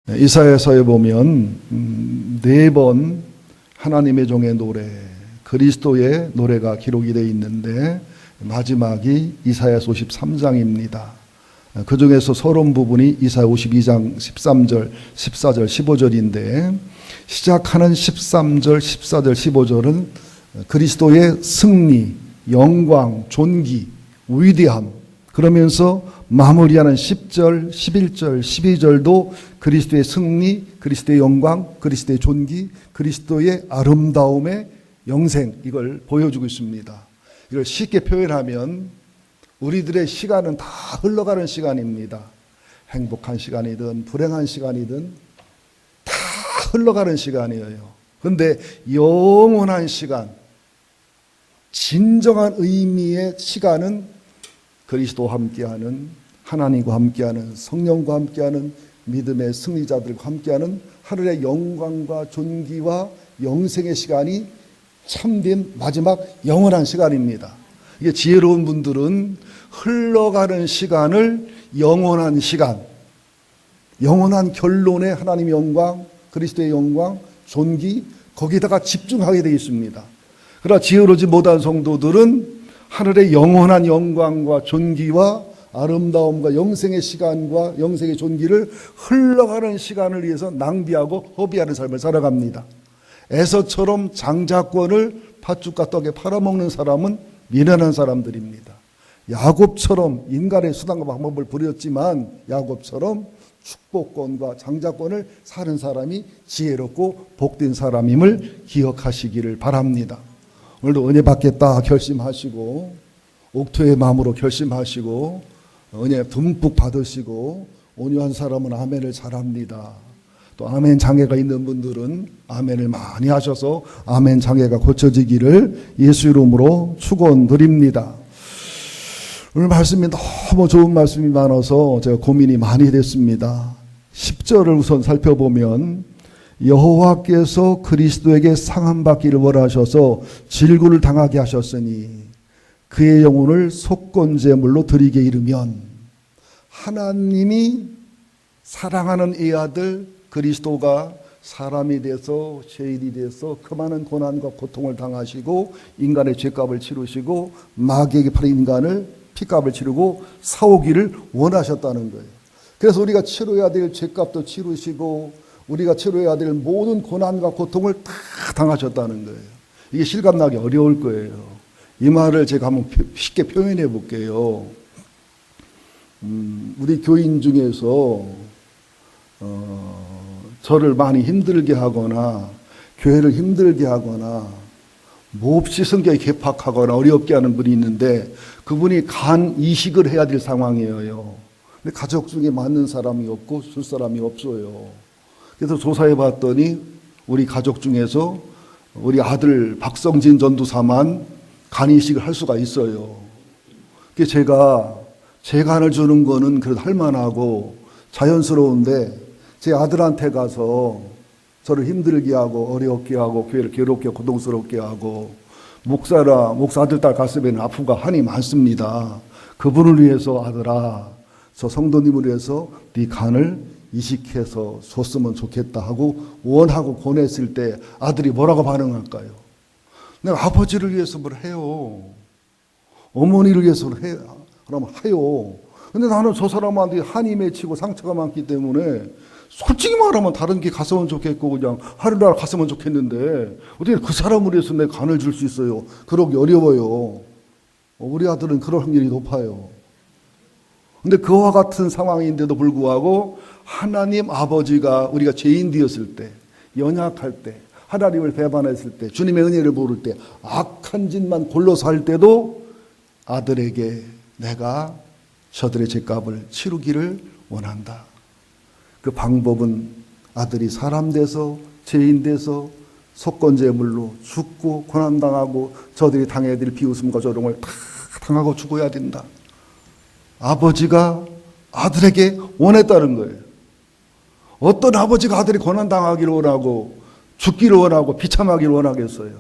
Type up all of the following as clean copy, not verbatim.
이사야서에 보면 4번 하나님의 종의 노래, 그리스도의 노래가 기록이 되어 있는데 마지막이 이사야서 53장입니다. 그 중에서 서론 부분이 이사야 52장 13절, 14절, 15절인데 시작하는 13절, 14절, 15절은 그리스도의 승리, 영광, 존귀, 위대함, 그러면서 마무리하는 10절, 11절, 12절도 그리스도의 승리, 그리스도의 영광, 그리스도의 존귀, 그리스도의 아름다움의 영생, 이걸 보여주고 있습니다. 이걸 쉽게 표현하면 우리들의 시간은 다 흘러가는 시간입니다. 행복한 시간이든 불행한 시간이든 다 흘러가는 시간이에요. 그런데 영원한 시간, 진정한 의미의 시간은 그리스도와 함께하는, 하나님과 함께하는, 성령과 함께하는, 믿음의 승리자들과 함께하는 하늘의 영광과 존귀와 영생의 시간이 참된 마지막 영원한 시간입니다. 이게 지혜로운 분들은 흘러가는 시간을 영원한 시간, 영원한 결론에 하나님의 영광, 그리스도의 영광, 존귀, 거기다가 집중하게 되어 있습니다. 그러나 지혜로우지 못한 성도들은 하늘의 영원한 영광과 존귀와 아름다움과 영생의 시간과 영생의 존귀를 흘러가는 시간을 위해서 낭비하고 허비하는 삶을 살아갑니다. 에서처럼 장자권을 팥죽과 떡에 팔아먹는 사람은 미련한 사람들입니다. 야곱처럼 인간의 수단과 방법을 부렸지만 야곱처럼 축복권과 장자권을 사는 사람이 지혜롭고 복된 사람임을 기억하시기를 바랍니다. 오늘도 은혜 받겠다 결심하시고 옥토의 마음으로 결심하시고 은혜 듬뿍 받으시고 온유한 사람은 아멘을 잘합니다. 또 아멘 장애가 있는 분들은 아멘을 많이 하셔서 아멘 장애가 고쳐지기를 예수 이름으로 축원드립니다. 오늘 말씀이 너무 좋은 말씀이 많아서 제가 고민이 많이 됐습니다. 10절을 우선 살펴보면 여호와께서 그리스도에게 상함받기를 원하셔서 질구를 당하게 하셨으니 그의 영혼을 속건제물로 드리게 이르면, 하나님이 사랑하는 이 아들 그리스도가 사람이 돼서 죄인이 돼서 그 많은 고난과 고통을 당하시고 인간의 죄값을 치르시고 마귀에게 팔린 인간을 피값을 치르고 사오기를 원하셨다는 거예요. 그래서 우리가 치러야 될 죄값도 치르시고 우리가 치러야 될 모든 고난과 고통을 다 당하셨다는 거예요. 이게 실감나기 어려울 거예요. 이 말을 제가 한번 쉽게 표현해 볼게요. 우리 교인 중에서 저를 많이 힘들게 하거나 교회를 힘들게 하거나 몹시 성격이 개팍하거나 어렵게 하는 분이 있는데 그분이 간 이식을 해야 될 상황이에요. 근데 가족 중에 맞는 사람이 없고 줄 사람이 없어요. 그래서 조사해 봤더니 우리 가족 중에서 우리 아들 박성진 전도사만 간 이식을 할 수가 있어요. 그래서 제가 제 간을 주는 거는 그래도 할 만하고 자연스러운데 제 아들한테 가서 저를 힘들게 하고 어렵게 하고 교회를 괴롭게 고통스럽게 하고 목사 아들 딸 가슴에는 아픔과 한이 많습니다. 그분을 위해서 아들아, 저 성도님을 위해서 네 간을 이식해서 줬으면 좋겠다 하고 원하고 권했을 때 아들이 뭐라고 반응할까요? 내가 아버지를 위해서 뭘 해요. 어머니를 위해서 해요. 그러면 해요. 근데 나는 저 사람한테 한이 맺히고 상처가 많기 때문에 솔직히 말하면 다른 게 갔으면 좋겠고 그냥 하루날 갔으면 좋겠는데 어떻게 그 사람을 위해서 내 간을 줄 수 있어요? 그러기 어려워요. 우리 아들은 그럴 확률이 높아요. 근데 그와 같은 상황인데도 불구하고 하나님 아버지가 우리가 죄인 되었을 때, 연약할 때, 하나님을 배반했을 때, 주님의 은혜를 모를 때, 악한 짓만 골라서 할 때도 아들에게 내가 저들의 죄값을 치르기를 원한다. 그 방법은 아들이 사람 돼서 죄인 돼서 속건제물로 죽고 고난당하고 저들이 당해야 될 비웃음과 조롱을 다 당하고 죽어야 된다. 아버지가 아들에게 원했다는 거예요. 어떤 아버지가 아들이 고난당하기를 원하고 죽기를 원하고 비참하기를 원하겠어요.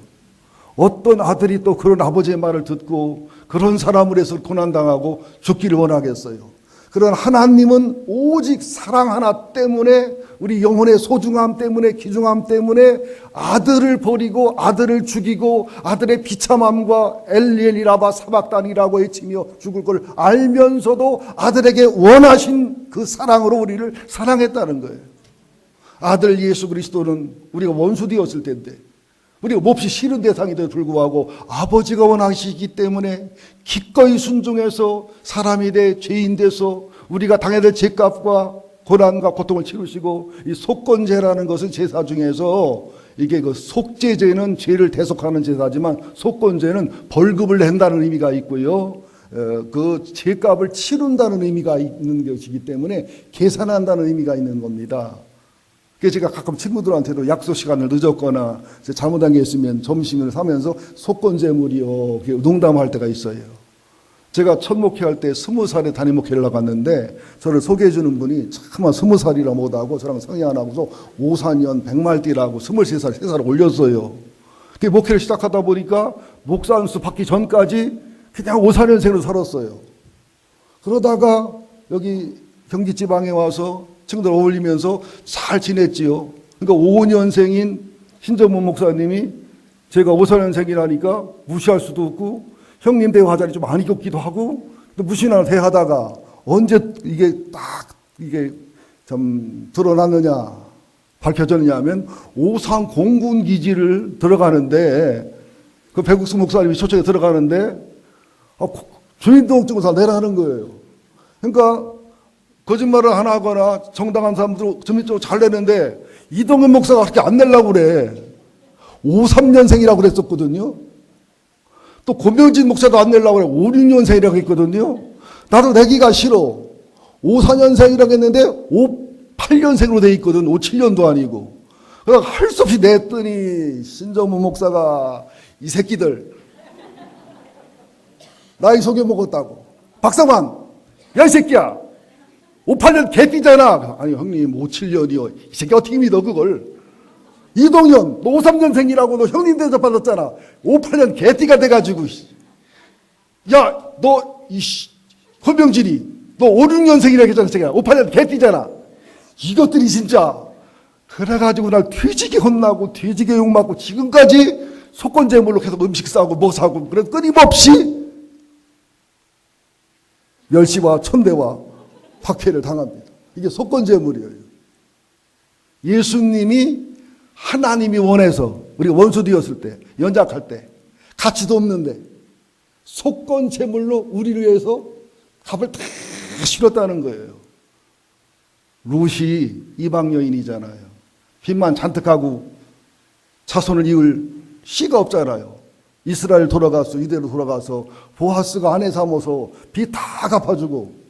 어떤 아들이 또 그런 아버지의 말을 듣고 그런 사람을 해서 고난당하고 죽기를 원하겠어요. 그러나 하나님은 오직 사랑 하나 때문에 우리 영혼의 소중함 때문에, 귀중함 때문에 아들을 버리고 아들을 죽이고 아들의 비참함과 엘리엘이라바 사박단이라고 외치며 죽을 걸 알면서도 아들에게 원하신 그 사랑으로 우리를 사랑했다는 거예요. 아들 예수 그리스도는 우리가 원수 되었을 텐데, 우리가 몹시 싫은 대상인데도 불구하고 아버지가 원하시기 때문에 기꺼이 순종해서 사람이 돼 죄인 돼서 우리가 당해야 될 죄값과 고난과 고통을 치르시고, 이 속건제라는 것은 제사 중에서 이게 그 속죄제는 죄를 대속하는 제사지만 속건제는 벌금을 낸다는 의미가 있고요. 그 죄값을 치른다는 의미가 있는 것이기 때문에 계산한다는 의미가 있는 겁니다. 그래서 제가 가끔 친구들한테도 약속 시간을 늦었거나 잘못한 게 있으면 점심을 사면서 속건제물이요 농담할 때가 있어요. 제가 첫 목회할 때 20살에 담임 목회를 나갔는데 저를 소개해 주는 분이 차마 20살이라 못하고 저랑 상의 안 하고서 54년 100말띠라고 23살, 3살 올렸어요. 그 목회를 시작하다 보니까 목사 안수 받기 전까지 그냥 54년생으로 살았어요. 그러다가 여기 경기지방에 와서 친구들 어울리면서 잘 지냈지요. 그러니까 55년생인 신정문 목사님이 제가 54년생이라니까 무시할 수도 없고 형님 대화자리 좀 많이 겪기도 하고 또 무시나 대하다가 언제 이게 딱 이게 좀 드러났느냐 밝혀졌느냐 하면 오산 공군 기지를 들어가는데 그 배국수 목사님이 초청에 들어가는데 주민등록증을 다 내라는 거예요. 그러니까 거짓말을 안 하거나 정당한 사람들 주민등록 잘 내는데 이동현 목사가 그렇게 안 내려고 그래. 53년생이라고 그랬었거든요. 또 고명진 목사도 안 내려고 그래. 5, 6년생이라고 했거든요. 나도 내기가 싫어. 54년생이라고 했는데 58년생으로 돼 있거든. 57년도 아니고. 그래서 할 수 없이 냈더니 신정문 목사가 이 새끼들 나이 속여먹었다고. 박상환 야 이 새끼야 58년 개띠잖아. 아니 형님 57년이요. 이 새끼 어떻게 믿어 그걸. 이동현 너 53년생이라고 너 형님 대접받았잖아. 58년 개띠가 돼가지고 야 너 이 허병진이 너 5, 6년생이라고 했잖아. 새끼야 58년 개띠잖아. 이것들이 진짜 그래가지고 날 뒤지게 혼나고 뒤지게 욕먹고 지금까지 속건제물로 계속 음식 싸고 뭐 사고 그래서 끊임없이 멸시와 천대와 박해를 당합니다. 이게 속건제물이에요. 예수님이 하나님이 원해서 우리가 원수 되었을 때 연약할 때 가치도 없는데 속건제물로 우리를 위해서 값을 다 치렀다는 거예요. 룻이 이방 여인이잖아요. 빚만 잔뜩 하고 자손을 이을 씨가 없잖아요. 이스라엘 돌아가서 이대로 돌아가서 보아스가 아내 삼아서 빚 다 갚아주고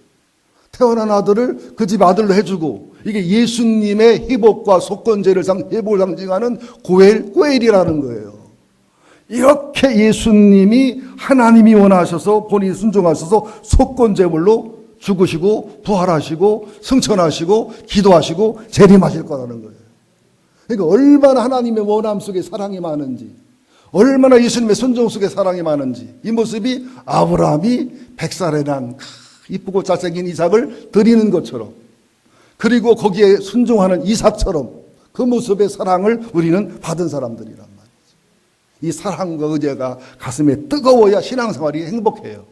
태어난 아들을 그 집 아들로 해주고 이게 예수님의 회복과 속건제를 회복을 상징하는 고엘이라는 거예요. 이렇게 예수님이 하나님이 원하셔서 본인이 순종하셔서 속건제물로 죽으시고 부활하시고 승천하시고 기도하시고 재림하실 거라는 거예요. 그러니까 얼마나 하나님의 원함 속에 사랑이 많은지 얼마나 예수님의 순종 속에 사랑이 많은지 이 모습이 아브라함이 100살에 난 이쁘고 잘생긴 이삭을 드리는 것처럼 그리고 거기에 순종하는 이삭처럼 그 모습의 사랑을 우리는 받은 사람들이란 말이죠. 이 사랑과 의제가 가슴에 뜨거워야 신앙생활이 행복해요.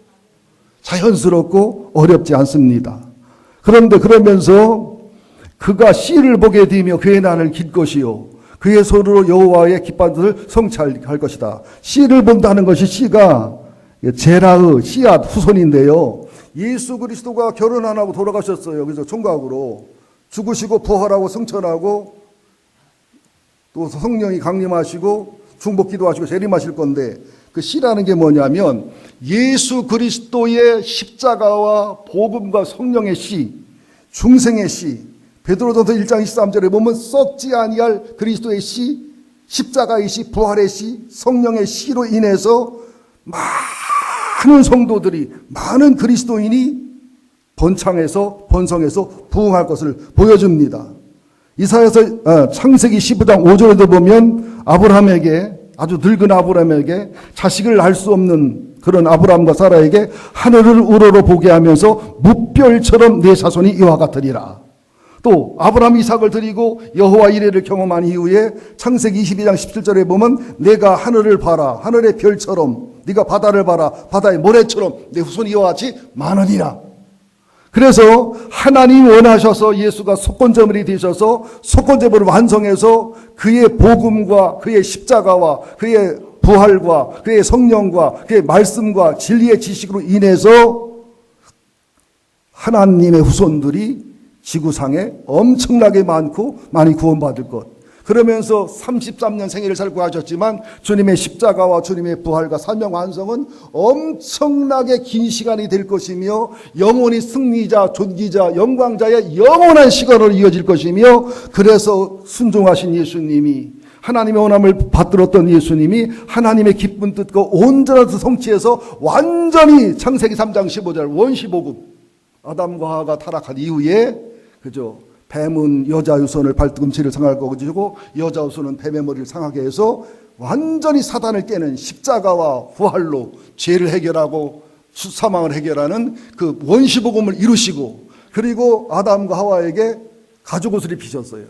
자연스럽고 어렵지 않습니다. 그런데 그러면서 그가 씨를 보게 되며 그의 난을 길 것이요 그의 손으로 여호와의 기뻐하는 뜻을 성취할 것이다. 씨를 본다는 것이 씨가 제라의 씨앗 후손인데요. 예수 그리스도가 결혼 안 하고 돌아가셨어요. 그래서 총각으로 죽으시고 부활하고 승천하고 또 성령이 강림하시고 중복 기도하시고 재림하실 건데 그 씨라는 게 뭐냐면 예수 그리스도의 십자가와 복음과 성령의 씨, 중생의 씨, 베드로전서 1장 23절에 보면 썩지 아니할 그리스도의 씨, 십자가의 씨, 부활의 씨, 성령의 씨로 인해서 많은 성도들이 많은 그리스도인이 번성해서 부흥할 것을 보여줍니다. 이사야서 창세기 15장 5절에도 보면 아브라함에게 아주 늙은 아브라함에게 자식을 낳을 수 없는 그런 아브라함과 사라에게 하늘을 우러러 보게 하면서 무별처럼 내 자손이 이와 같으리라. 또 아브라함 이삭을 드리고 여호와 이레를 경험한 이후에 창세기 22장 17절에 보면 내가 하늘을 봐라 하늘의 별처럼 네가 바다를 봐라 바다의 모래처럼 내 후손이 이와 같이 많으리라. 그래서 하나님이 원하셔서 예수가 속건제물이 되셔서 속건제물을 완성해서 그의 복음과 그의 십자가와 그의 부활과 그의 성령과 그의 말씀과 진리의 지식으로 인해서 하나님의 후손들이 지구상에 엄청나게 많고 많이 구원받을 것. 그러면서 33년 생애를 살고 하셨지만 주님의 십자가와 주님의 부활과 사명 완성은 엄청나게 긴 시간이 될 것이며 영원히 승리자, 존귀자, 영광자의 영원한 시간으로 이어질 것이며 그래서 순종하신 예수님이 하나님의 원함을 받들었던 예수님이 하나님의 기쁜 뜻과 온전한 뜻 성취해서 완전히 창세기 3장 15절 원시복음 아담과 하와가 타락한 이후에 그죠? 뱀은 여자 유손을 발뒤꿈치를 상할 거고 여자 유손은 뱀의 머리를 상하게 해서 완전히 사단을 깨는 십자가와 부활로 죄를 해결하고 사망을 해결하는 그 원시복음을 이루시고 그리고 아담과 하와에게 가죽 옷을 입히셨어요.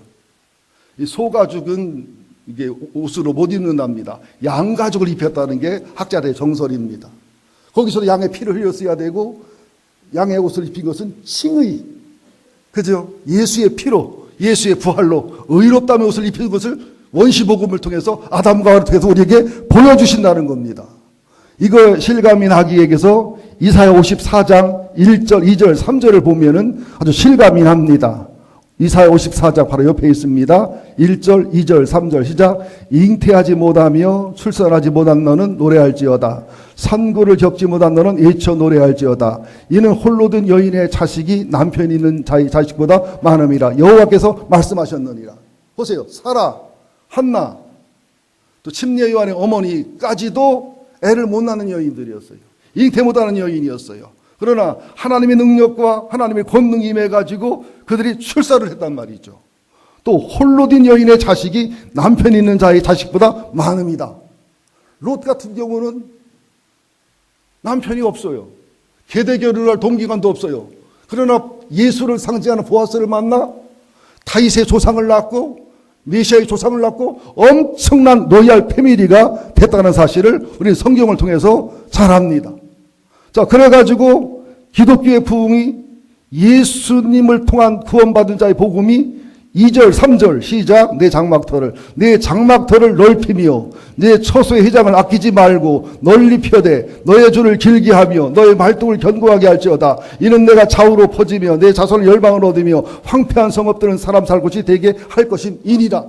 이 소가죽은 이게 옷으로 못 입는답니다. 양가죽을 입혔다는 게 학자들의 정설입니다. 거기서도 양의 피를 흘렸어야 되고 양의 옷을 입힌 것은 칭의 그죠? 예수의 피로, 예수의 부활로 의롭다는 옷을 입힌 것을 원시복음을 통해서 아담과 하와를 통해서 우리에게 보여주신다는 겁니다. 이걸 실감이 나기에게서 이사야 54장 1절, 2절, 3절을 보면은 아주 실감이 납니다. 이사야 54장 바로 옆에 있습니다. 1절, 2절, 3절 시작. 잉태하지 못하며 출산하지 못한 너는 노래할지어다. 산고를 겪지 못한 너는 외쳐 노래할지어다. 이는 홀로 든 여인의 자식이 남편 있는 자의 자식보다 많음이라. 여호와께서 말씀하셨느니라. 보세요. 사라, 한나, 또 침례 요한의 어머니까지도 애를 못 낳는 여인들이었어요. 잉태 못하는 여인이었어요. 그러나 하나님의 능력과 하나님의 권능이 임해가지고 그들이 출산을 했단 말이죠. 또 홀로 된 여인의 자식이 남편 있는 자의 자식보다 많음이다. 롯 같은 경우는 남편이 없어요. 계대결혼을 할 동기간도 없어요. 그러나 예수를 상징하는 보아스를 만나 다윗의 조상을 낳고 메시아의 조상을 낳고 엄청난 로얄 패밀리가 됐다는 사실을 우리 성경을 통해서 잘 압니다. 자, 그래가지고 기독교의 부흥이 예수님을 통한 구원받은 자의 복음이 2절, 3절 시작. 내 장막터를 넓히며 내 처소의 회장을 아끼지 말고 널리 펴되 너의 줄을 길게 하며 너의 말뚝을 견고하게 할지어다. 이는 내가 좌우로 퍼지며 내 자손을 열방을 얻으며 황폐한 성읍들은 사람 살 곳이 되게 할 것임이니라.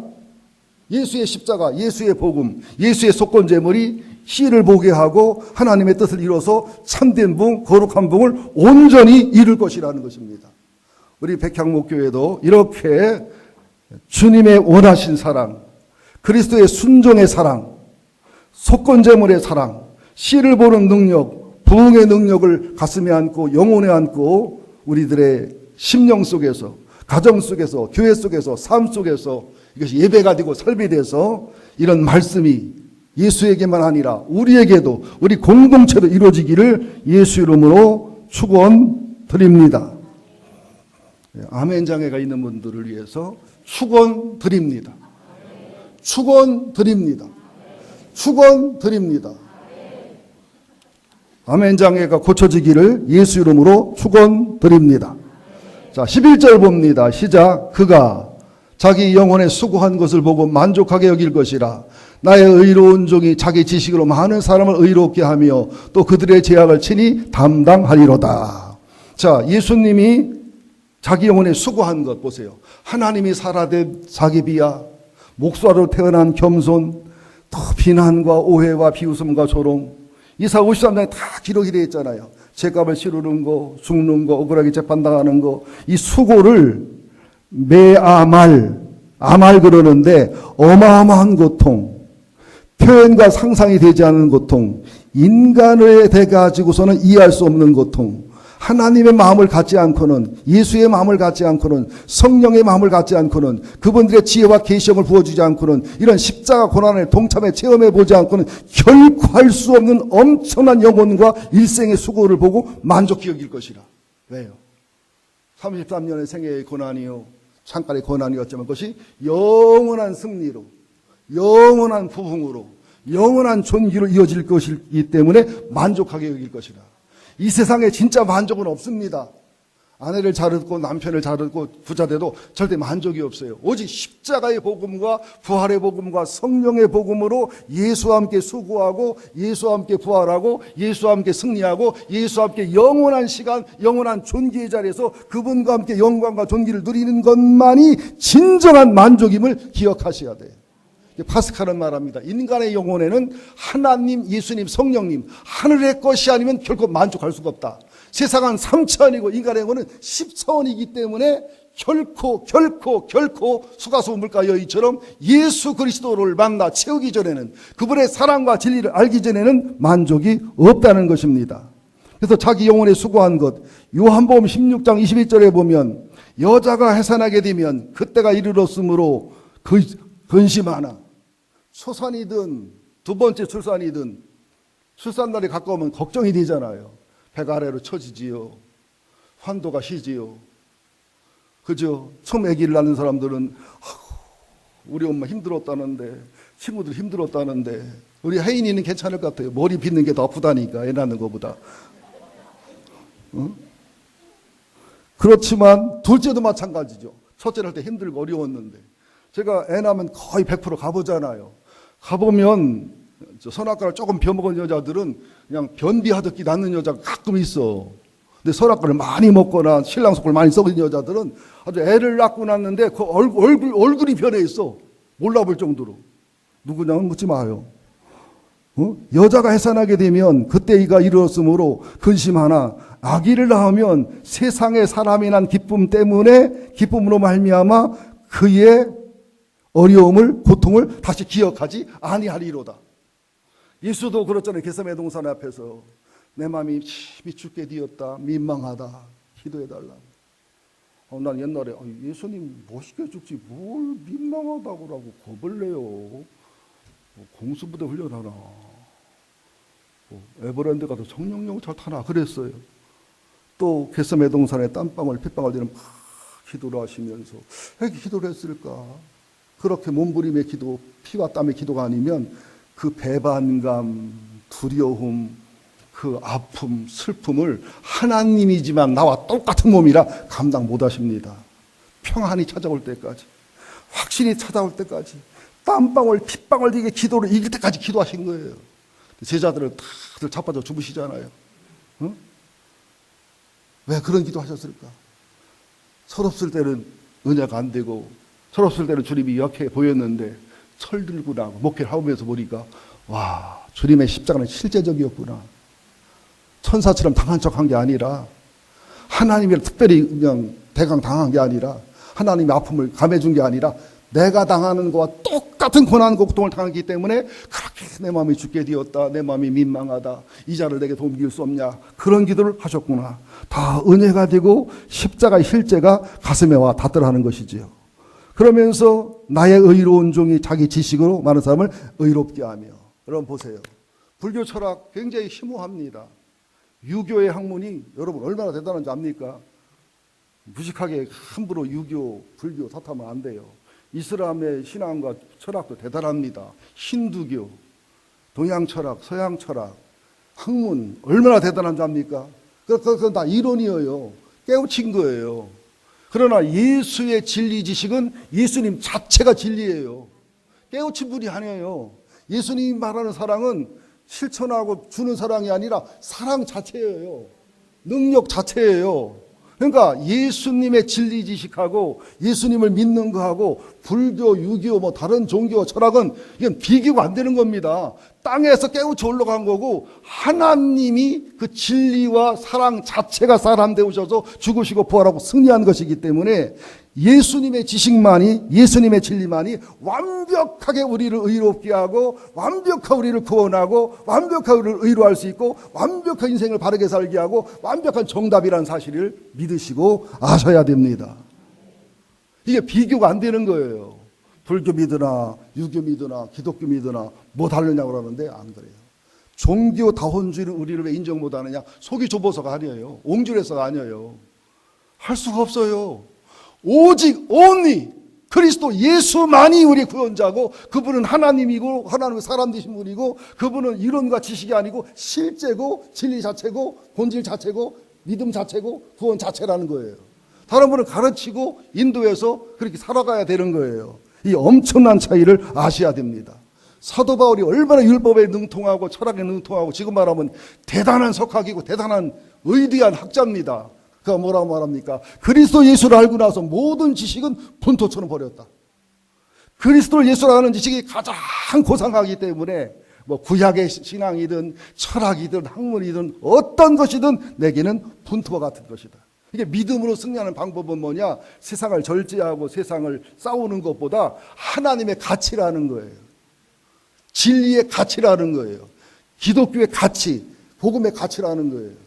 예수의 십자가, 예수의 복음, 예수의 속건제물이 씨를 보게 하고 하나님의 뜻을 이뤄서 참된 붕, 거룩한 붕을 온전히 이룰 것이라는 것입니다. 우리 백향목교회도 이렇게 주님의 원하신 사랑, 그리스도의 순종의 사랑, 속건제물의 사랑, 씨를 보는 능력, 부흥의 능력을 가슴에 안고 영혼에 안고 우리들의 심령 속에서, 가정 속에서, 교회 속에서, 삶 속에서 이것이 예배가 되고 삶이 돼서 이런 말씀이 예수에게만 아니라 우리에게도 우리 공동체로 이루어지기를 예수 이름으로 축원드립니다. 아멘 장애가 있는 분들을 위해서 축원드립니다. 축원드립니다. 축원드립니다. 아멘 장애가 고쳐지기를 예수 이름으로 축원드립니다. 자, 11절 봅니다. 시작. 그가 자기 영혼에 수고한 것을 보고 만족하게 여길 것이라. 나의 의로운 종이 자기 지식으로 많은 사람을 의롭게 하며 또 그들의 죄악을 친히 담당하리로다. 자, 예수님이 자기 영혼에 수고한 것 보세요. 하나님이 살아된 자기 비하, 목사로 태어난 겸손, 또 비난과 오해와 비웃음과 조롱. 이사야 53장에 다 기록이 되어 있잖아요. 죄값을 치르는 거, 죽는 거, 억울하게 재판당하는 거. 이 수고를 아말 그러는데 어마어마한 고통, 표현과 상상이 되지 않는 고통, 인간에 대 가지고서는 이해할 수 없는 고통, 하나님의 마음을 갖지 않고는, 예수의 마음을 갖지 않고는, 성령의 마음을 갖지 않고는, 그분들의 지혜와 계시형을 부어주지 않고는, 이런 십자가 고난을 동참해 체험해 보지 않고는 결코 할 수 없는 엄청난 영혼과 일생의 수고를 보고 만족히 여길 것이라. 왜요? 33년의 생애의 고난이요, 잠깐의 고난이었지만 그것이 영원한 승리로, 영원한 부흥으로, 영원한 존귀로 이어질 것이기 때문에 만족하게 여길 것이다. 이 세상에 진짜 만족은 없습니다. 아내를 잘 얻고 남편을 잘 얻고 부자 돼도 절대 만족이 없어요. 오직 십자가의 복음과 부활의 복음과 성령의 복음으로 예수와 함께 수고하고 예수와 함께 부활하고 예수와 함께 승리하고 예수와 함께 영원한 시간, 영원한 존귀의 자리에서 그분과 함께 영광과 존귀를 누리는 것만이 진정한 만족임을 기억하셔야 돼요. 파스칼은 말합니다. 인간의 영혼에는 하나님, 예수님, 성령님, 하늘의 것이 아니면 결코 만족할 수가 없다. 세상은 3차원이고 인간의 영혼은 10차원이기 때문에 결코 수가수물가 여인처럼 예수 그리스도를 만나 채우기 전에는, 그분의 사랑과 진리를 알기 전에는 만족이 없다는 것입니다. 그래서 자기 영혼에 수고한 것, 요한복음 16장 21절에 보면 여자가 해산하게 되면 그때가 이르렀으므로 근심하나, 초산이든 두 번째 출산이든 출산날이 가까우면 걱정이 되잖아요. 배가 아래로 처지지요. 환도가 쉬지요. 그죠? 처음 아기를 낳는 사람들은 우리 엄마 힘들었다는데, 친구들 힘들었다는데, 우리 혜인이는 괜찮을 것 같아요. 머리 빗는 게 더 아프다니까, 애 낳는 것보다. 응? 그렇지만 둘째도 마찬가지죠. 첫째를 할 때 힘들고 어려웠는데, 제가 애 낳으면 거의 100% 가보잖아요. 가보면 선악과를 조금 벼먹은 여자들은 그냥 변비하듯이 낳는 여자가 가끔 있어. 근데 선악과를 많이 먹거나 신랑 속을 많이 썩은 여자들은 아주 애를 낳고 났는데 그 얼굴이 변해 있어. 몰라볼 정도로. 누구냐면 묻지 마요. 여자가 해산하게 되면 그때 이가 이르렀으므로 근심하나, 아기를 낳으면 세상에 사람이 난 기쁨 때문에 기쁨으로 말미암아 그의 어려움을, 고통을 다시 기억하지 아니하리로다. 예수도 그렇잖아요. 겟세마네 동산 앞에서 내 마음이 심히 죽게 되었다, 민망하다, 기도해달라. 난 옛날에 예수님 멋있게 죽지 뭘 민망하다고 겁을 내요. 공수부대 훈련하나, 에버랜드 가서 성령영차 타나 그랬어요. 또 겟세마네 동산에 땀방울 핏방울 되는 막 기도를 하시면서 왜 기도를 했을까? 그렇게 몸부림의 기도, 피와 땀의 기도가 아니면 그 배반감, 두려움, 그 아픔, 슬픔을 하나님이지만 나와 똑같은 몸이라 감당 못 하십니다. 평안이 찾아올 때까지, 확신이 찾아올 때까지, 땀방울, 핏방울 되게 기도를 이길 때까지 기도하신 거예요. 제자들은 다들 자빠져 죽으시잖아요. 응? 왜 그런 기도 하셨을까? 서럽을 때는 은혜가 안 되고, 서럽을 때는 주님이 약해 보였는데 철들고 나고 목회를 하면서 보니까 와, 주님의 십자가는 실제적이었구나. 천사처럼 당한 척한 게 아니라, 하나님이 특별히 그냥 대강 당한 게 아니라, 하나님의 아픔을 감해준 게 아니라 내가 당하는 것과 똑같은 고난 고통을 당하기 때문에 그렇게 내 마음이 죽게 되었다, 내 마음이 민망하다, 이 자를 내게 돕길 수 없냐, 그런 기도를 하셨구나. 다 은혜가 되고 십자가의 실제가 가슴에 와 닿더라는 것이지요. 그러면서 나의 의로운 종이 자기 지식으로 많은 사람을 의롭게 하며. 여러분 보세요. 불교 철학 굉장히 심오합니다. 유교의 학문이 여러분 얼마나 대단한지 압니까? 무식하게 함부로 유교, 불교 탓하면 안 돼요. 이슬람의 신앙과 철학도 대단합니다. 힌두교, 동양 철학, 서양 철학, 학문 얼마나 대단한지 압니까? 그건 다 이론이에요. 깨우친 거예요. 그러나 예수의 진리 지식은 예수님 자체가 진리예요. 깨우친 분이 아니에요. 예수님이 말하는 사랑은 실천하고 주는 사랑이 아니라 사랑 자체예요. 능력 자체예요. 그러니까 예수님의 진리 지식하고 예수님을 믿는 거하고 불교, 유교, 뭐 다른 종교, 철학은 이건 비교가 안 되는 겁니다. 땅에서 깨우쳐 올라간 거고, 하나님이 그 진리와 사랑 자체가 사람 되오셔서 죽으시고 부활하고 승리한 것이기 때문에 예수님의 지식만이, 예수님의 진리만이 완벽하게 우리를 의롭게 하고, 완벽하게 우리를 구원하고, 완벽하게 우리를 의로할 수 있고, 완벽한 인생을 바르게 살게 하고, 완벽한 정답이라는 사실을 믿으시고 아셔야 됩니다. 이게 비교가 안 되는 거예요. 불교 믿으나 유교 믿으나 기독교 믿으나 뭐 다르냐고 그러는데 안 그래요. 종교 다원주의를 우리를 왜 인정 못하느냐? 속이 좁아서가 아니에요. 옹졸해서가 아니에요. 할 수가 없어요. 오직 only 그리스도 예수만이 우리 구원자고, 그분은 하나님이고 하나님의 사람 되신 분이고, 그분은 이론과 지식이 아니고 실제고 진리 자체고 본질 자체고 믿음 자체고 구원 자체라는 거예요. 다른 분을 가르치고 인도해서 그렇게 살아가야 되는 거예요. 이 엄청난 차이를 아셔야 됩니다. 사도 바울이 얼마나 율법에 능통하고 철학에 능통하고, 지금 말하면 대단한 석학이고 대단한 의대한 학자입니다. 그가 뭐라고 말합니까? 그리스도 예수를 알고 나서 모든 지식은 분토처럼 버렸다. 그리스도 예수를 아는 지식이 가장 고상하기 때문에 뭐 구약의 신앙이든 철학이든 학문이든 어떤 것이든 내게는 분토와 같은 것이다. 이게 믿음으로 승리하는 방법은 뭐냐? 세상을 절제하고 세상을 싸우는 것보다 하나님의 가치라는 거예요. 진리의 가치라는 거예요. 기독교의 가치, 복음의 가치라는 거예요.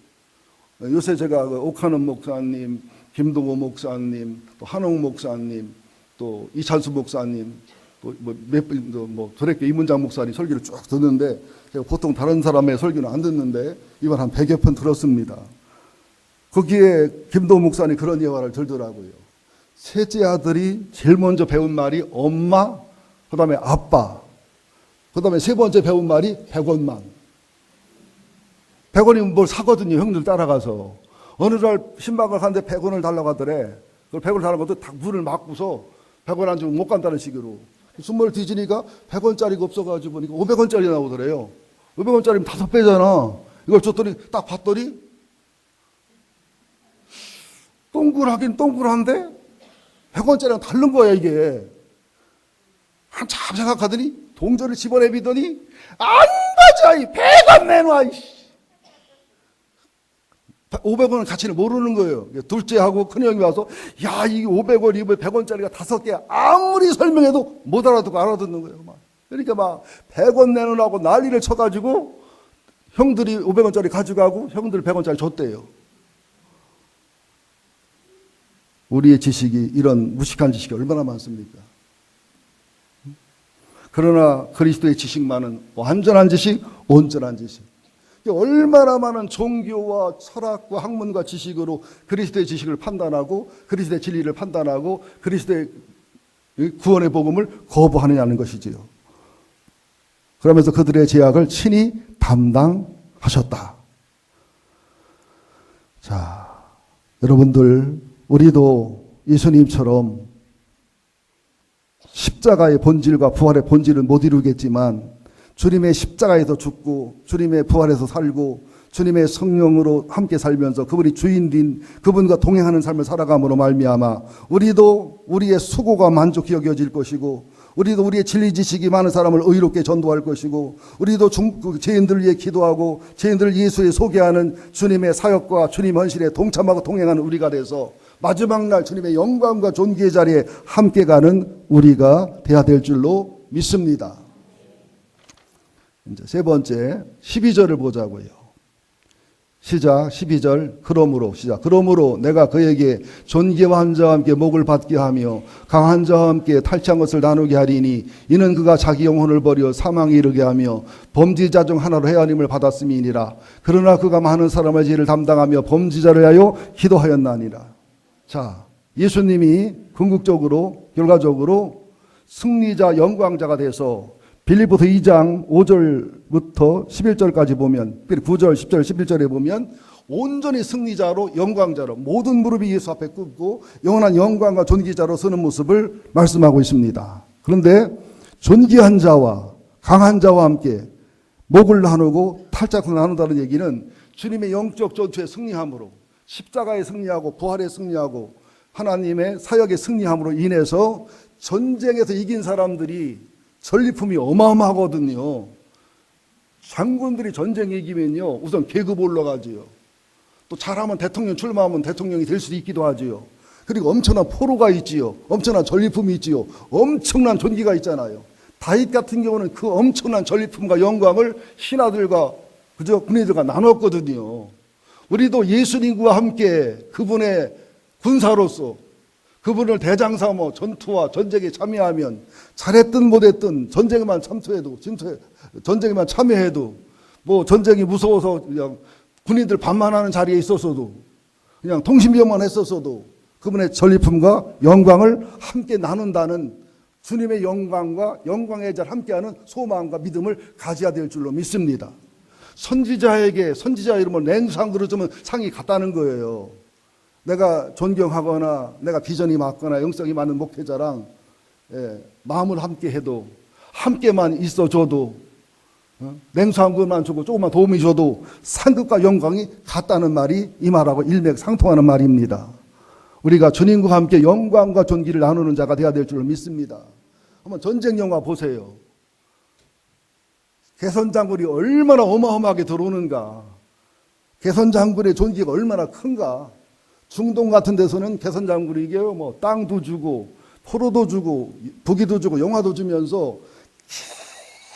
요새 제가 오카는 목사님, 김동호 목사님, 또 한옥 목사님, 또 이찬수 목사님, 또 도래교 이문장 목사님 설교를 쭉 듣는데, 제가 보통 다른 사람의 설교는 안 듣는데 이번 한 100여 편 들었습니다. 거기에 김동호 목사님 그런 예화를 들더라고요. 셋째 아들이 제일 먼저 배운 말이 엄마, 그 다음에 아빠, 그 다음에 세 번째 배운 말이 100원만. 100원이면 뭘 사거든요, 형들 따라가서. 어느 날 신방을 가는데 100원을 달라고 하더래. 그걸 100원을 달라고 하도 딱 문을 막고서 100원 안 주면 못 간다는 식으로. 숨을 뒤지니까 100원짜리가 없어가지고 보니까 500원짜리 나오더래요. 500원짜리면 5배잖아. 이걸 줬더니 딱 봤더니 동그랗긴 동그란데 100원짜리랑 다른 거야, 이게. 한참 생각하더니 동전을 집어내비더니 안 가져, 이 100원 내놔, 이씨. 500원은 가치를 모르는 거예요. 둘째하고 큰형이 와서, 야, 이게 500원, 이거 100원짜리가 5개, 아무리 설명해도 못 알아듣고 알아듣는 거예요. 그러니까 막 100원 내놓으라고 난리를 쳐가지고 형들이 500원짜리 가져가고 형들 100원짜리 줬대요. 우리의 지식이, 이런 무식한 지식이 얼마나 많습니까? 그러나 그리스도의 지식만은 완전한 지식, 온전한 지식. 얼마나 많은 종교와 철학과 학문과 지식으로 그리스도의 지식을 판단하고 그리스도의 진리를 판단하고 그리스도의 구원의 복음을 거부하느냐는 것이지요. 그러면서 그들의 죄악을 친히 담당하셨다. 자, 여러분들, 우리도 예수님처럼 십자가의 본질과 부활의 본질을 못 이루겠지만 주님의 십자가에서 죽고 주님의 부활에서 살고 주님의 성령으로 함께 살면서 그분이 주인된 그분과 동행하는 삶을 살아감으로 말미암아 우리도 우리의 수고가 만족히 여겨질 것이고, 우리도 우리의 진리 지식이 많은 사람을 의롭게 전도할 것이고, 우리도 죄인들 위해 기도하고 죄인들 예수에 소개하는 주님의 사역과 주님 헌신에 동참하고 동행하는 우리가 돼서 마지막 날 주님의 영광과 존귀의 자리에 함께 가는 우리가 돼야 될 줄로 믿습니다. 이제 세 번째 12절을 보자고요. 시작. 12절. 그러므로 시작. 그러므로 내가 그에게 존귀한 자와 함께 목을 받게 하며 강한 자와 함께 탈취한 것을 나누게 하리니 이는 그가 자기 영혼을 버려 사망에 이르게 하며 범죄자 중 하나로 헤아림을 받았음이니라. 그러나 그가 많은 사람의 죄를 담당하며 범죄자를 위하여 기도하였나니라. 자, 예수님이 궁극적으로 결과적으로 승리자 영광자가 돼서 빌립보서 2장 5절부터 11절까지 보면, 9절, 10절, 11절에 보면 온전히 승리자로 영광자로 모든 무릎이 예수 앞에 꿇고 영원한 영광과 존귀자로 서는 모습을 말씀하고 있습니다. 그런데 존귀한 자와 강한 자와 함께 목을 나누고 탈짝을 나눈다는 얘기는 주님의 영적 전투에 승리함으로, 십자가에 승리하고 부활에 승리하고 하나님의 사역에 승리함으로 인해서 전쟁에서 이긴 사람들이 전리품이 어마어마하거든요. 장군들이 전쟁에 이기면요, 우선 계급 올라가지요. 또 잘하면 대통령 출마하면 대통령이 될 수도 있기도 하지요. 그리고 엄청난 포로가 있지요. 엄청난 전리품이 있지요. 엄청난 존귀가 있잖아요. 다윗 같은 경우는 그 엄청난 전리품과 영광을 신하들과 그저 군인들과 나눴거든요. 우리도 예수님과 함께 그분의 군사로서 그분을 대장 삼아 전투와 전쟁에 참여하면, 잘했든 못했든 전쟁에만 전쟁에만 참여해도, 뭐 전쟁이 무서워서 그냥 군인들 반만하는 자리에 있었어도, 그냥 통신병만 했었어도 그분의 전리품과 영광을 함께 나눈다는 주님의 영광과 영광의 자를 함께하는 소망과 믿음을 가져야 될 줄로 믿습니다. 선지자에게 선지자 이름을 냉수한 그릇 주면 상이 같다는 거예요. 내가 존경하거나 내가 비전이 맞거나 영성이 많은 목회자랑 마음을 함께 해도 함께만 있어줘도 냉수한 그릇만 주고 조금만 도움이 줘도 상급과 영광이 같다는 말이 이 말하고 일맥상통하는 말입니다. 우리가 주님과 함께 영광과 존귀를 나누는 자가 되어야 될 줄로 믿습니다. 한번 전쟁 영화 보세요. 개선장군이 얼마나 어마어마하게 들어오는가. 개선장군의 존귀가 얼마나 큰가. 중동 같은 데서는 개선장군에게 뭐 땅도 주고 포로도 주고 부기도 주고 영화도 주면서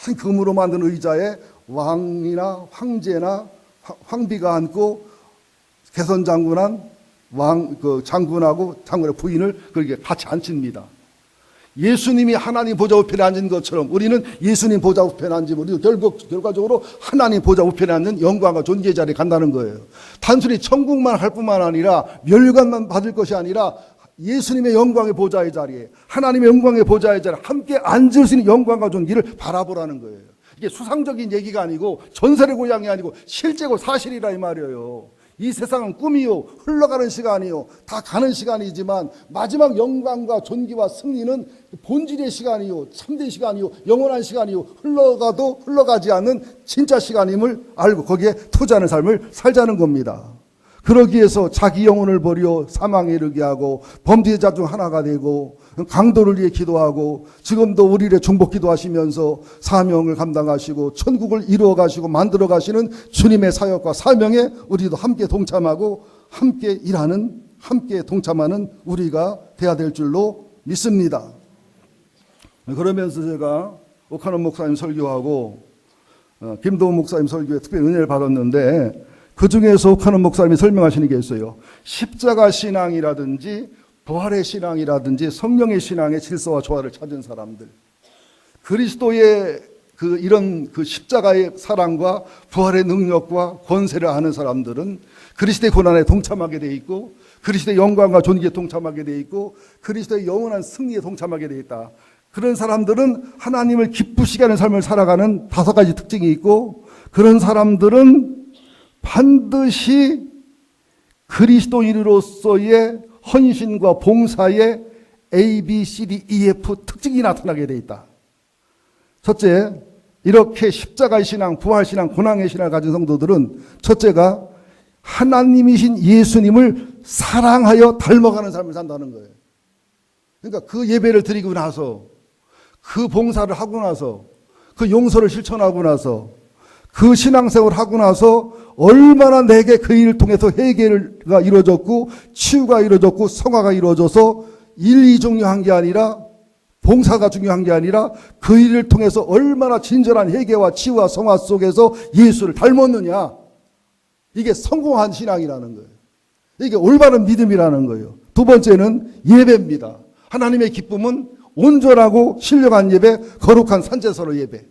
큰 금으로 만든 의자에 왕이나 황제나 황비가 앉고 개선장군한 장군하고 장군의 부인을 그렇게 같이 앉힙니다. 예수님이 하나님 보좌 우편에 앉은 것처럼 우리는 예수님 보좌 우편에 앉으면 우리도 결과적으로 하나님 보좌 우편에 앉는 영광과 존귀의 자리에 간다는 거예요. 단순히 천국만 할 뿐만 아니라 멸관만 받을 것이 아니라 예수님의 영광의 보좌의 자리에 하나님의 영광의 보좌의 자리에 함께 앉을 수 있는 영광과 존귀를 바라보라는 거예요. 이게 수상적인 얘기가 아니고 전설의 고향이 아니고 실제고 사실이라 이 말이에요. 이 세상은 꿈이요 흘러가는 시간이요 다 가는 시간이지만 마지막 영광과 존귀와 승리는 본질의 시간이요 참된 시간이요 영원한 시간이요 흘러가도 흘러가지 않는 진짜 시간임을 알고 거기에 투자하는 삶을 살자는 겁니다. 그러기 위해서 자기 영혼을 버려 사망에 이르게 하고 범죄자 중 하나가 되고 강도를 위해 기도하고 지금도 우리를 중복 기도하시면서 사명을 감당하시고 천국을 이루어 가시고 만들어 가시는 주님의 사역과 사명에 우리도 함께 동참하고 함께 일하는 함께 동참하는 우리가 돼야 될 줄로 믿습니다. 그러면서 제가 오카노 목사님 설교하고 김도훈 목사님 설교에 특별히 은혜를 받았는데 그 중에서 오카노 목사님이 설명하시는 게 있어요. 십자가 신앙이라든지 부활의 신앙이라든지 성령의 신앙의 질서와 조화를 찾은 사람들, 그리스도의 이런 십자가의 사랑과 부활의 능력과 권세를 아는 사람들은 그리스도의 고난에 동참하게 돼 있고 그리스도의 영광과 존귀에 동참하게 돼 있고 그리스도의 영원한 승리에 동참하게 돼 있다. 그런 사람들은 하나님을 기쁘시게 하는 삶을 살아가는 5가지 특징이 있고 그런 사람들은 반드시 그리스도인으로서의 헌신과 봉사의 A, B, C, D, E, F 특징이 나타나게 돼 있다. 첫째, 이렇게 십자가의 신앙, 부활신앙, 고난의 신앙을 가진 성도들은 첫째가 하나님이신 예수님을 사랑하여 닮아가는 삶을 산다는 거예요. 그러니까 그 예배를 드리고 나서 그 봉사를 하고 나서 그 용서를 실천하고 나서 그 신앙생활을 하고 나서 얼마나 내게 그 일을 통해서 회개가 이루어졌고 치유가 이루어졌고 성화가 이루어져서 일이 중요한 게 아니라 봉사가 중요한 게 아니라 그 일을 통해서 얼마나 진정한 회개와 치유와 성화 속에서 예수를 닮았느냐. 이게 성공한 신앙이라는 거예요. 이게 올바른 믿음이라는 거예요. 두 번째는 예배입니다. 하나님의 기쁨은 온전하고 신령한 예배, 거룩한 산제사로 예배.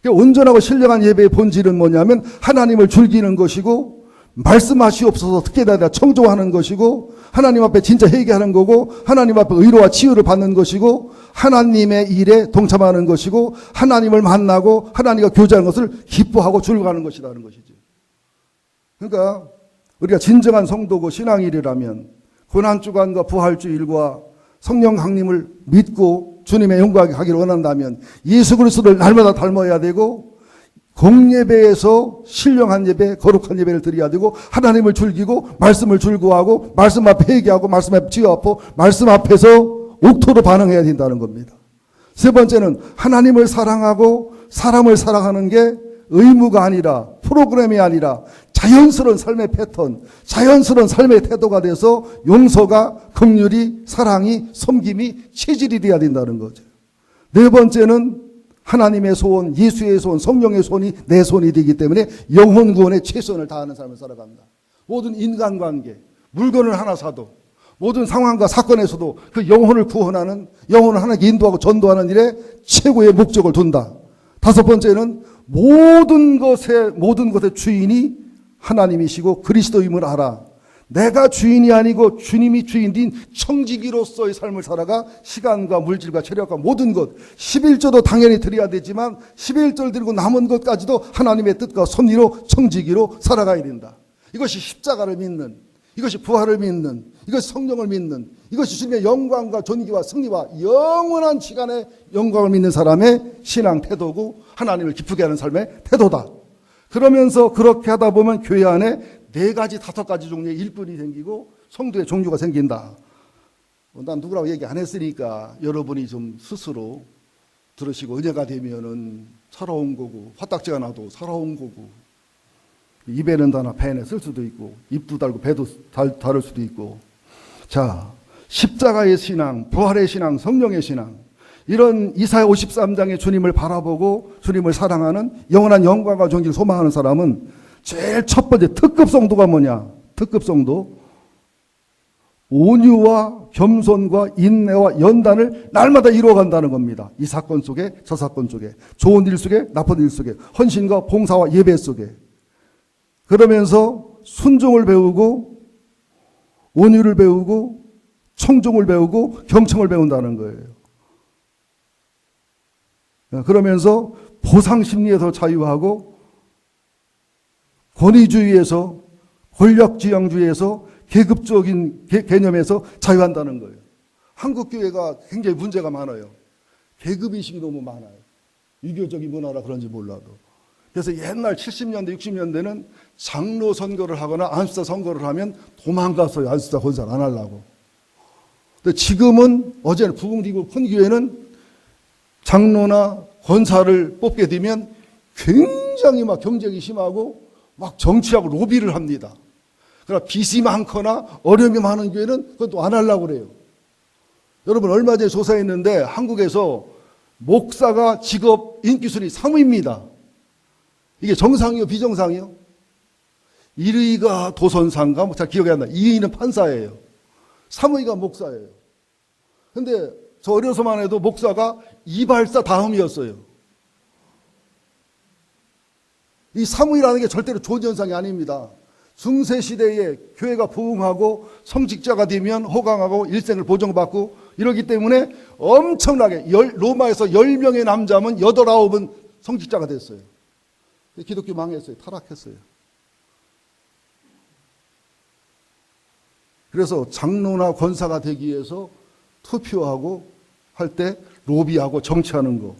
온전하고 신령한 예배의 본질은 뭐냐면 하나님을 즐기는 것이고 말씀하시옵소서 듣게 되다 청조하는 것이고 하나님 앞에 진짜 회개하는 거고 하나님 앞에 의로와 치유를 받는 것이고 하나님의 일에 동참하는 것이고 하나님을 만나고 하나님과 교제하는 것을 기뻐하고 즐거워하는 것이라는 것이죠. 그러니까 우리가 진정한 성도고 신앙인이라면 고난주간과 부활주일과 성령 강림을 믿고 주님의 영광에 가기를 원한다면 예수 그리스도를 날마다 닮아야 되고 공예배에서 신령한 예배, 거룩한 예배를 드려야 되고 하나님을 즐기고 말씀을 즐거워하고 말씀 앞에 회개하고 말씀 앞에 치유하고 말씀 앞에서 옥토로 반응해야 된다는 겁니다. 세 번째는 하나님을 사랑하고 사람을 사랑하는 게 의무가 아니라 프로그램이 아니라 자연스러운 삶의 패턴, 자연스러운 삶의 태도가 돼서 용서가, 긍휼이, 사랑이, 섬김이 체질이 돼야 된다는 거죠. 네 번째는 하나님의 소원, 예수의 소원, 성령의 소원이 내 소원이 되기 때문에 영혼 구원에 최선을 다하는 삶을 살아간다. 모든 인간관계, 물건을 하나 사도 모든 상황과 사건에서도 그 영혼을 구원하는, 영혼을 하나님께 인도하고 전도하는 일에 최고의 목적을 둔다. 다섯 번째는 모든 것의 주인이 하나님이시고 그리스도임을 알아. 내가 주인이 아니고 주님이 주인인 청지기로서의 삶을 살아가 시간과 물질과 체력과 모든 것 11조도 당연히 드려야 되지만 11조를 드리고 남은 것까지도 하나님의 뜻과 섭리로 청지기로 살아가야 된다. 이것이 십자가를 믿는, 이것이 부활을 믿는, 이것이 성령을 믿는, 이것이 주님의 영광과 존귀와 승리와 영원한 시간의 영광을 믿는 사람의 신앙 태도고 하나님을 기쁘게 하는 삶의 태도다. 그러면서 그렇게 하다 보면 교회 안에 4가지, 5가지 종류의 일꾼이 생기고 성도의 종류가 생긴다. 난 누구라고 얘기 안 했으니까 여러분이 좀 스스로 들으시고 은혜가 되면은 살아온 거고 화딱지가 나도 살아온 거고 입에는 다나 배에 쓸 수도 있고 입도 달고 배도 다를 수도 있고 자 십자가의 신앙, 부활의 신앙, 성령의 신앙 이런 이사야 53장의 주님을 바라보고 주님을 사랑하는 영원한 영광과 존귀를 소망하는 사람은 제일 첫 번째 특급 성도가 뭐냐? 특급 성도 온유와 겸손과 인내와 연단을 날마다 이루어간다는 겁니다. 이 사건 속에 저 사건 속에 좋은 일 속에 나쁜 일 속에 헌신과 봉사와 예배 속에 그러면서 순종을 배우고 온유를 배우고 청종을 배우고 경청을 배운다는 거예요. 그러면서 보상심리에서 자유하고 권위주의에서 권력지향주의에서 계급적인 개념에서 자유한다는 거예요. 한국 교회가 굉장히 문제가 많아요. 계급의식이 너무 많아요. 유교적인 문화라 그런지 몰라도. 그래서 옛날 70년대 60년대는 장로 선거를 하거나 안수사 선거를 하면 도망갔어요. 안수사 권사를 안 하려고. 근데 지금은 어제는 부흥기구 큰 교회는 장로나 권사를 뽑게 되면 굉장히 막 경쟁이 심하고 막 정치하고 로비를 합니다. 그러나 빚이 많거나 어려움이 많은 교회는 그것도 안 하려고 그래요. 여러분 얼마 전에 조사했는데 한국에서 목사가 직업 인기순위 3위입니다. 이게 정상이요 비정상이요? 1위가 도선상가 잘 기억이 안 나. 2위는 판사예요. 3위가 목사예요. 근데 저 어려서만 해도 목사가 이발사 다음이었어요. 이 3위라는 게 절대로 좋은 현상이 아닙니다. 중세시대에 교회가 부흥하고 성직자가 되면 호강하고 일생을 보정받고 이러기 때문에 엄청나게 로마에서 10명의 남자면 8, 9은 성직자가 됐어요. 기독교 망했어요. 타락했어요. 그래서 장로나 권사가 되기 위해서 투표하고 할 때 로비하고 정치하는 거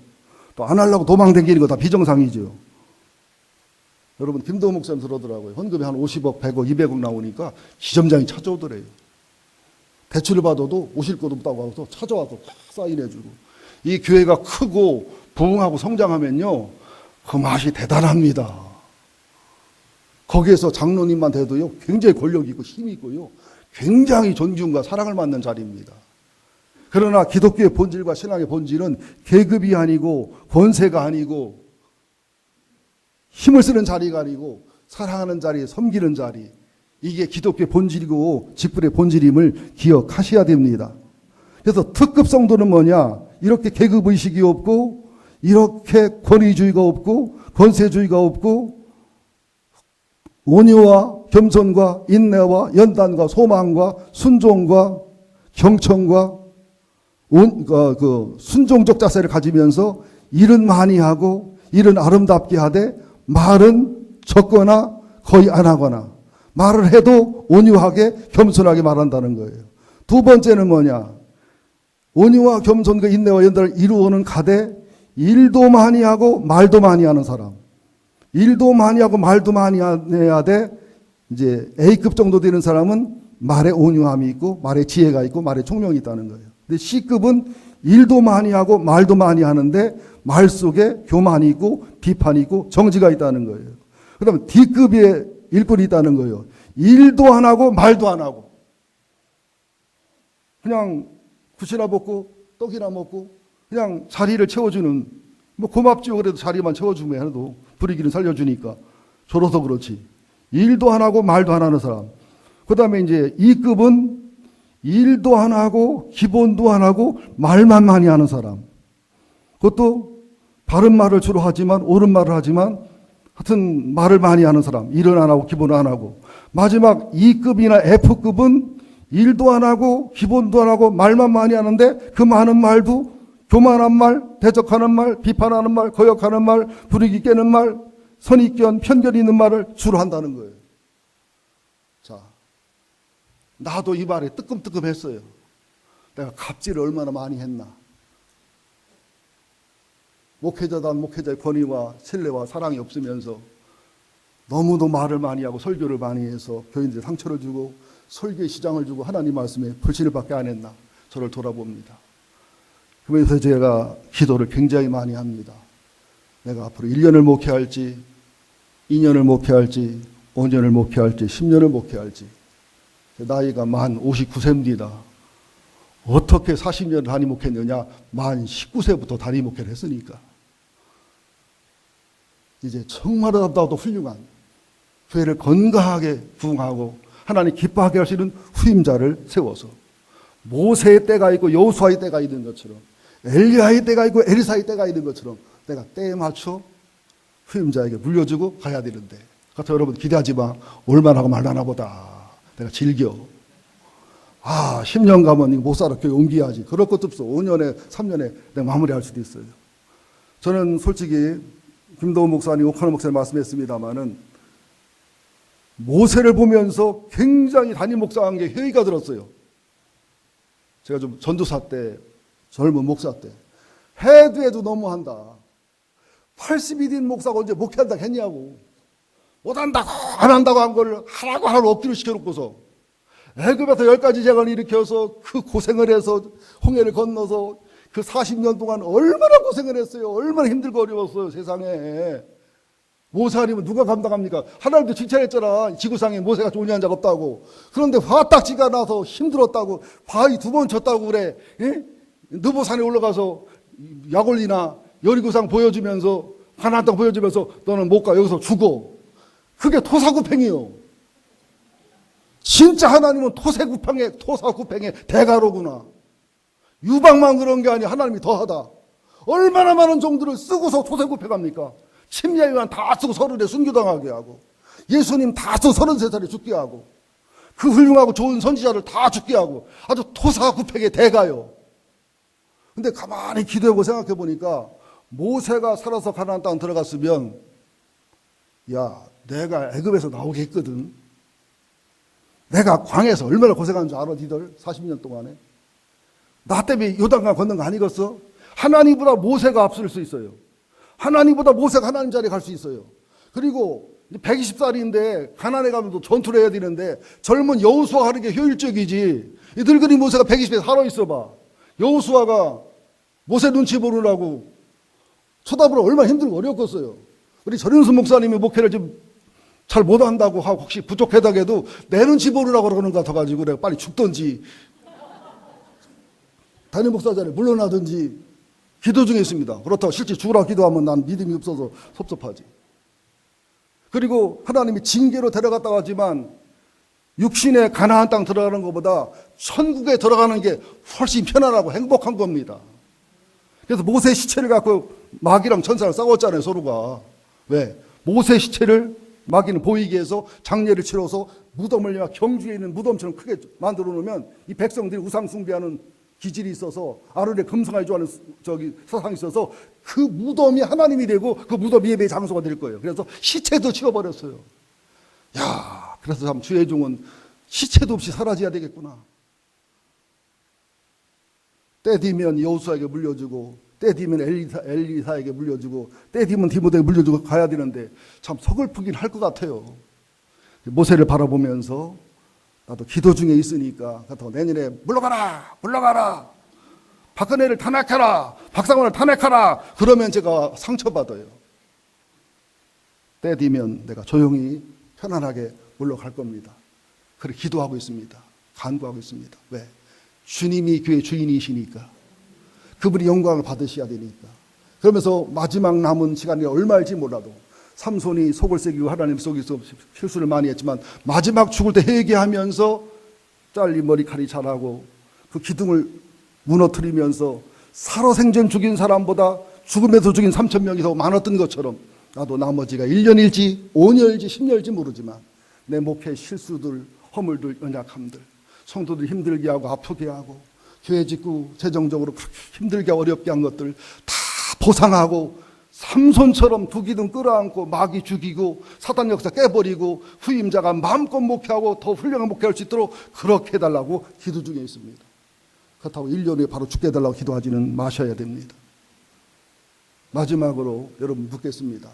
또 안 하려고 도망다니는 거 다 비정상이죠. 여러분 김도호 목사님 들어오더라고요. 헌금이 한 50억, 100억, 200억 나오니까 지점장이 찾아오더래요. 대출을 받아도 오실 것도 없다고 하고서 찾아와서 탁 사인해주고 이 교회가 크고 부흥하고 성장하면요 그 맛이 대단합니다. 거기에서 장로님만 돼도요 굉장히 권력이 있고 힘이 있고요 굉장히 존중과 사랑을 받는 자리입니다. 그러나 기독교의 본질과 신앙의 본질은 계급이 아니고 권세가 아니고 힘을 쓰는 자리가 아니고 사랑하는 자리, 섬기는 자리 이게 기독교의 본질이고 직분의 본질임을 기억하셔야 됩니다. 그래서 특급 성도는 뭐냐? 이렇게 계급의식이 없고 이렇게 권위주의가 없고 권세주의가 없고 온유와 겸손과 인내와 연단과 소망과 순종과 경청과 순종적 자세를 가지면서 일은 많이 하고 일은 아름답게 하되 말은 적거나 거의 안 하거나 말을 해도 온유하게 겸손하게 말한다는 거예요. 두 번째는 뭐냐? 온유와 겸손과 인내와 연단을 이루어는 가되 일도 많이 하고 말도 많이 하는 사람. 일도 많이 하고 말도 많이 해야 돼. 이제 A급 정도 되는 사람은 말에 온유함이 있고 말에 지혜가 있고 말에 총명이 있다는 거예요. 근데 C급은 일도 많이 하고 말도 많이 하는데 말 속에 교만이 있고 비판이 있고 정지가 있다는 거예요. 그 다음에 D급의 일꾼이 있다는 거예요. 일도 안 하고 말도 안 하고 그냥 굿이나 먹고 떡이나 먹고 그냥 자리를 채워주는 뭐 고맙지요. 그래도 자리만 채워주면 해도 분위기를 살려주니까 저로서 그렇지. 일도 안 하고 말도 안 하는 사람. 그 다음에 이제 2급은 일도 안 하고 기본도 안 하고 말만 많이 하는 사람. 그것도 바른 말을 주로 하지만 옳은 말을 하지만 하여튼 말을 많이 하는 사람, 일은 안 하고 기본 안 하고, 마지막 E급이나 F급은 일도 안 하고 기본도 안 하고 말만 많이 하는데 그 많은 말도 교만한 말, 대적하는 말, 비판하는 말, 거역하는 말, 분위기 깨는 말, 선입견, 편견 있는 말을 주로 한다는 거예요. 자, 나도 이 말에 뜨끔뜨끔했어요. 내가 갑질을 얼마나 많이 했나. 목회자단 목회자의 권위와 신뢰와 사랑이 없으면서 너무도 말을 많이 하고 설교를 많이 해서 교인들이 상처를 주고 설교의 시장을 주고 하나님 말씀에 불신을 밖에 안 했나. 저를 돌아봅니다. 그러면서 제가 기도를 굉장히 많이 합니다. 내가 앞으로 1년을 목회할지 2년을 목회할지 5년을 목회할지 10년을 목회할지. 나이가 만 59세입니다. 어떻게 40년을 단임 목회했느냐. 만 19세부터 단임 목회를 했으니까. 이제 정말로도 훌륭한 교회를 건강하게 부흥하고 하나님 기뻐하게 할 수 있는 후임자를 세워서 모세의 때가 있고 여호수아의 때가 있는 것처럼 엘리야의 때가 있고 에리사의 때가 있는 것처럼 내가 때에 맞춰 후임자에게 물려주고 가야 되는데, 그래서 여러분 기대하지 마. 올만 하고 말라나 보다. 내가 즐겨. 10년 가면 못 살아. 교회 옮겨야지. 그럴 것도 없어. 5년에 3년에 내가 마무리할 수도 있어요. 저는 솔직히 김도훈 목사님, 오카노 목사님 말씀했습니다마는 모세를 보면서 굉장히 담임 목사한 게 회의가 들었어요. 제가 좀 전도사 때, 젊은 목사 때 해도 너무한다. 80이 된 목사가 언제 목회한다고 했냐고. 못한다고 안 한다고 한 걸 하라고 하라고 억지로 시켜놓고서 애굽에서 10가지 재앙을 일으켜서 그 고생을 해서 홍해를 건너서 그 40년 동안 얼마나 고생을 했어요. 얼마나 힘들고 어려웠어요. 세상에. 모세 아니면 누가 감당합니까? 하나님도 칭찬했잖아. 지구상에 모세가 존재한 적 없다고. 그런데 화딱지가 나서 힘들었다고, 바위 2번 쳤다고 그래. 예? 느보산에 올라가서 약올리나 여리고상 보여주면서, 가나안 땅 보여주면서 너는 못 가. 여기서 죽어. 그게 토사구팽이요. 진짜 하나님은 토사구팽의 대가로구나. 유방만 그런 게 아니라 하나님이 더하다. 얼마나 많은 종들을 쓰고서 토사구팽합니까? 침례요한 다 쓰고 30에 순교당하게 하고, 예수님 다 쓰고 33살에 죽게 하고, 그 훌륭하고 좋은 선지자를 다 죽게 하고, 아주 토사구팽의 대가요. 근데 가만히 기도하고 생각해 보니까 모세가 살아서 가나안 땅 들어갔으면, 야, 내가 애굽에서 나오게 했거든. 내가 광야에서 얼마나 고생한 줄 알아, 니들? 40년 동안에. 나 때문에 요단강 건넌 거 아니겠어? 하나님보다 모세가 앞설 수 있어요. 하나님보다 모세가 하나님 자리에 갈 수 있어요. 그리고 120살인데 가나안에 가면 또 전투를 해야 되는데 젊은 여호수아가 하는 게 효율적이지. 이 늙은이 모세가 120에 살아있어 봐. 여호수아가 모세 눈치 보느라고 쳐다보러 얼마나 힘들고 어려웠겠어요. 우리 전윤수 목사님이 목회를 좀 잘 못한다고 하고 혹시 부족하다고 해도 내 눈치 보느라고 그러는 것 같아가지고 내가 빨리 죽든지 담임 목사 자리에 물러나든지 기도 중에 있습니다. 그렇다고 실제 죽으라고 기도하면 난 믿음이 없어서 섭섭하지. 그리고 하나님이 징계로 데려갔다고 하지만 육신의 가나안 땅 들어가는 것보다 천국에 들어가는 게 훨씬 편안하고 행복한 겁니다. 그래서 모세 시체를 갖고 마귀랑 천사랑 싸웠잖아요, 서로가. 왜? 모세 시체를 마귀는 보이게 해서 장례를 치러서 무덤을 막 경주에 있는 무덤처럼 크게 만들어 놓으면 이 백성들이 우상 숭배하는 기질이 있어서 아론의 금성을 좋아하는 사상이 있어서 그 무덤이 하나님이 되고 그 무덤 예배의 장소가 될 거예요. 그래서 시체도 치워버렸어요. 야, 그래서 참 주의 종은 시체도 없이 사라져야 되겠구나. 때 되면 여호수아에게 물려주고 때 되면 엘리사에게 물려주고 때 되면 디모데에게 물려주고 가야 되는데 참 서글프긴 할 것 같아요. 모세를 바라보면서 나도 기도 중에 있으니까 내년에 물러가라 박근혜를 탄핵하라, 박상원을 탄핵하라 그러면 제가 상처받아요. 때 되면 내가 조용히 편안하게 물러갈 겁니다. 그렇게 기도하고 있습니다. 간구하고 있습니다. 왜? 주님이 교회 주인이시니까. 그분이 영광을 받으셔야 되니까. 그러면서 마지막 남은 시간이 얼마일지 몰라도 삼손이 속을 새기고 하나님 속에서 실수를 많이 했지만 마지막 죽을 때 회개하면서 잘린 머리카락이 자라고 그 기둥을 무너뜨리면서 살아생전 죽인 사람보다 죽음에서 죽인 3,000명이 더 많았던 것처럼 나도 나머지가 1년일지 5년일지 10년일지 모르지만 내 목회 실수들, 허물들, 연약함들, 성도들 힘들게 하고 아프게 하고 교회 짓고 재정적으로 그렇게 힘들게 어렵게 한 것들 다 보상하고 삼손처럼 두 기둥 끌어안고 마귀 죽이고 사단 역사 깨버리고 후임자가 마음껏 목회하고 더 훌륭한 목회할 수 있도록 그렇게 해달라고 기도 중에 있습니다. 그렇다고 1년 후에 바로 죽게 해달라고 기도하지는 마셔야 됩니다. 마지막으로 여러분 묻겠습니다.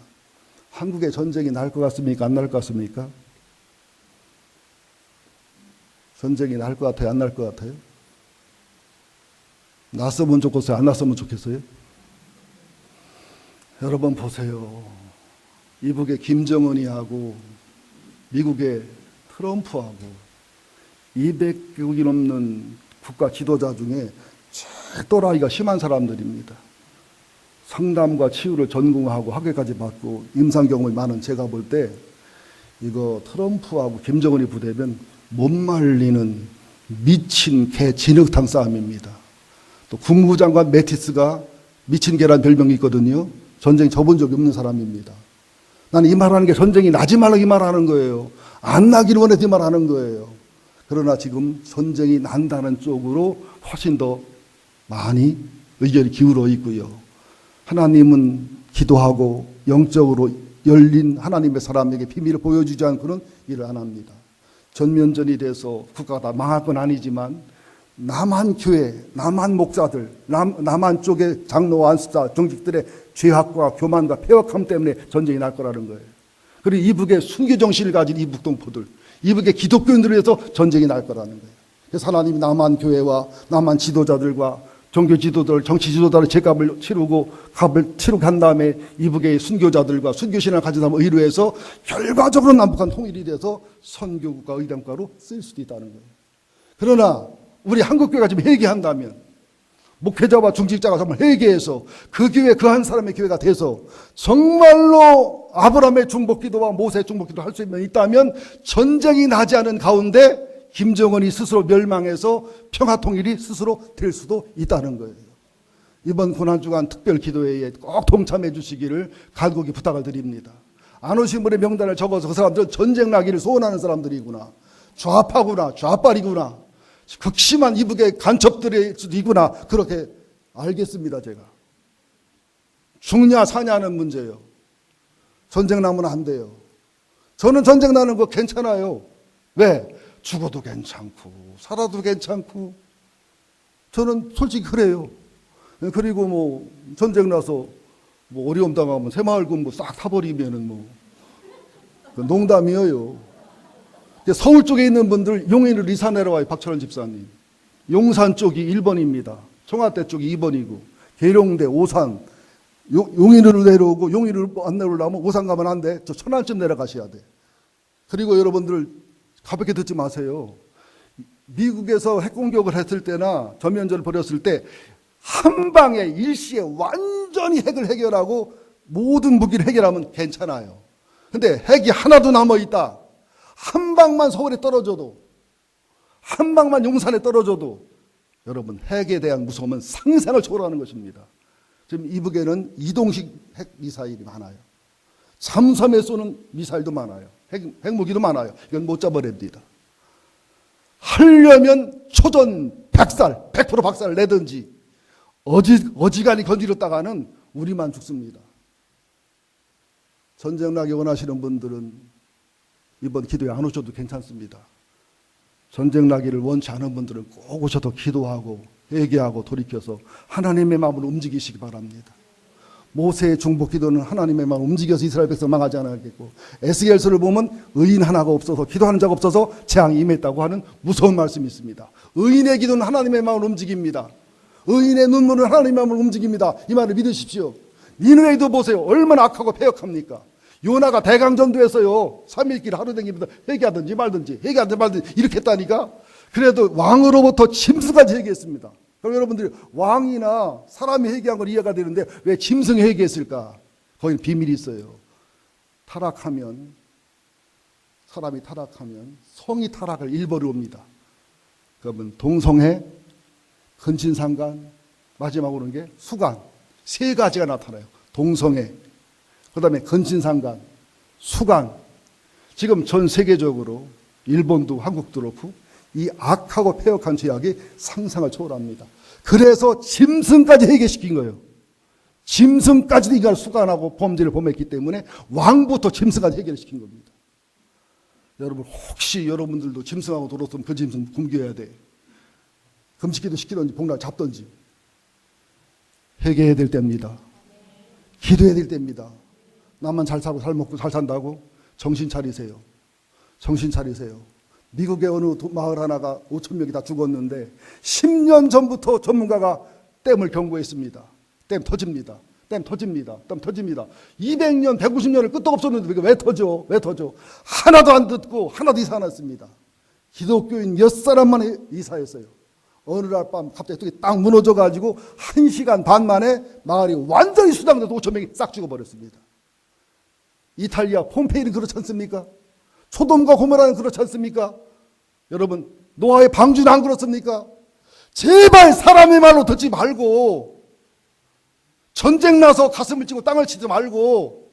한국에 전쟁이 날 것 같습니까? 안 날 것 같습니까? 전쟁이 날 것 같아요? 안 날 것 같아요? 났으면 좋겠어요? 안 났으면 좋겠어요? 여러분 보세요. 이북의 김정은이하고 미국의 트럼프하고 200개국이 넘는 국가 지도자 중에 제일 또라이가 심한 사람들입니다. 상담과 치유를 전공하고 학위까지 받고 임상 경험이 많은 제가 볼 때 이거 트럼프하고 김정은이 부대면 못 말리는 미친 개 진흙탕 싸움입니다. 또 국무부 장관 매티스가 미친 개란 별명이 있거든요. 전쟁 접은 적이 없는 사람입니다. 나는 이 말하는 게 전쟁이 나지 말라고 이 말하는 거예요. 안 나기를 원해서 이 말하는 거예요. 그러나 지금 전쟁이 난다는 쪽으로 훨씬 더 많이 의견이 기울어 있고요. 하나님은 기도하고 영적으로 열린 하나님의 사람에게 비밀을 보여주지 않고는 일을 안 합니다. 전면전이 돼서 국가가 다 망할 건 아니지만 남한 교회, 남한 목사들, 남한 쪽의 장로와 안수자, 정직들의 죄악과 교만과 폐역함 때문에 전쟁이 날 거라는 거예요. 그리고 이북의 순교정신을 가진 이북 동포들, 이북의 기독교인들을 위해서 전쟁이 날 거라는 거예요. 그래서 하나님이 남한 교회와 남한 지도자들과 종교 지도자들, 정치 지도자들 죄값을 치르고 값을 치르고 한 다음에 이북의 순교자들과 순교신앙을 가진 사람을 의뢰해서 결과적으로 남북한 통일이 돼서 선교국가 의담가로 쓸 수도 있다는 거예요. 그러나 우리 한국교회가 지금 회개한다면 목회자와 중직자가 정말 회개해서 그 교회 그 한 사람의 교회가 돼서 정말로 아브라함의 중복기도와 모세의 중복기도를 할 수 있다면 전쟁이 나지 않은 가운데 김정은이 스스로 멸망해서 평화통일이 스스로 될 수도 있다는 거예요. 이번 고난주간 특별기도회에 꼭 동참해 주시기를 간곡히 부탁을 드립니다. 안 오신 분의 명단을 적어서 그 사람들은 전쟁 나기를 소원하는 사람들이구나, 좌파구나, 좌빨이구나, 극심한 이북의 간첩들일 수도 있구나, 그렇게 알겠습니다. 제가 죽냐 사냐는 문제예요. 전쟁 나면 안 돼요. 저는 전쟁 나는 거 괜찮아요. 왜? 죽어도 괜찮고 살아도 괜찮고 저는 솔직히 그래요. 그리고 뭐 전쟁 나서 뭐 어려움 당하면 새마을 군부 싹 타버리면은 뭐 농담이에요. 서울 쪽에 있는 분들 용인으로 이사 내려와요. 박철원 집사님. 용산 쪽이 1번입니다. 청와대 쪽이 2번이고 계룡대, 오산, 용인으로 내려오고 용인으로 안 내려오려면 오산 가면 안 돼. 저 천안쯤 내려가셔야 돼. 그리고 여러분들 가볍게 듣지 마세요. 미국에서 핵공격을 했을 때나 전면전을 벌였을 때 한 방에 일시에 완전히 핵을 해결하고 모든 무기를 해결하면 괜찮아요. 근데 핵이 하나도 남아있다. 한 방만 서울에 떨어져도, 한 방만 용산에 떨어져도 여러분 핵에 대한 무서움은 상상을 초월하는 것입니다. 지금 이북에는 이동식 핵 미사일이 많아요. 잠수함에 쏘는 미사일도 많아요. 핵무기도 많아요. 이건 못 잡아냅니다. 하려면 초전 백살, 100% 박살을 내든지 어지간히 건드렸다가는 우리만 죽습니다. 전쟁 나기 원하시는 분들은 이번 기도에 안 오셔도 괜찮습니다. 전쟁 나기를 원치 않은 분들은 꼭 오셔서 기도하고 회개하고 돌이켜서 하나님의 마음을 움직이시기 바랍니다. 모세의 중복 기도는 하나님의 마음을 움직여서 이스라엘 백성 망하지 않았겠고, 에스겔서를 보면 의인 하나가 없어서 기도하는 자가 없어서 재앙이 임했다고 하는 무서운 말씀이 있습니다. 의인의 기도는 하나님의 마음을 움직입니다. 의인의 눈물은 하나님의 마음을 움직입니다. 이 말을 믿으십시오. 니느웨도 보세요. 얼마나 악하고 폐역합니까? 요나가 대강전도에서요 3일길 하루 댕기면서 회개하든지 말든지 이렇게 했다니까. 그래도 왕으로부터 짐승까지 회개했습니다. 그럼 여러분들이 왕이나 사람이 회개한 건 이해가 되는데 왜 짐승이 회개했을까? 거기 비밀이 있어요. 타락하면, 사람이 타락하면 성이 타락을 일벌이옵니다. 그러면 동성애, 근친상간, 마지막으로 는 게 수간, 세 가지가 나타나요. 동성애. 그 다음에 건신상간, 수간. 지금 전 세계적으로 일본도 한국도 그렇고 이 악하고 폐역한 죄악이 상상을 초월합니다. 그래서 짐승까지 해결시킨 거예요. 짐승까지도 인간을 수간하고 범죄를 범했기 때문에 왕부터 짐승까지 해결시킨 겁니다. 여러분 혹시 여러분들도 짐승하고 돌았으면 그 짐승 굶겨야 돼. 금식기도 시키든지 복날 잡든지 회개해야 될 때입니다. 기도해야 될 때입니다. 나만 잘 살고 잘 먹고 잘 산다고 정신 차리세요. 정신 차리세요. 미국의 어느 마을 하나가 5천 명이 다 죽었는데 10년 전부터 전문가가 댐을 경고했습니다. 댐 터집니다. 댐 터집니다. 댐 터집니다. 200년, 150년을 끄떡 없었는데 왜 터져? 왜 터져? 하나도 안 듣고 하나도 이사 안 했습니다. 기독교인 몇 사람만 이사했어요. 어느 날 밤 갑자기 뚝이 딱 무너져가지고 1시간 반 만에 마을이 완전히 수당돼서 5천 명이 싹 죽어버렸습니다. 이탈리아 폼페이는 그렇지 않습니까? 소돔과 고모라는 그렇지 않습니까? 여러분 노아의 방주는 안 그렇습니까? 제발 사람의 말로 듣지 말고 전쟁 나서 가슴을 찌고 땅을 치지 말고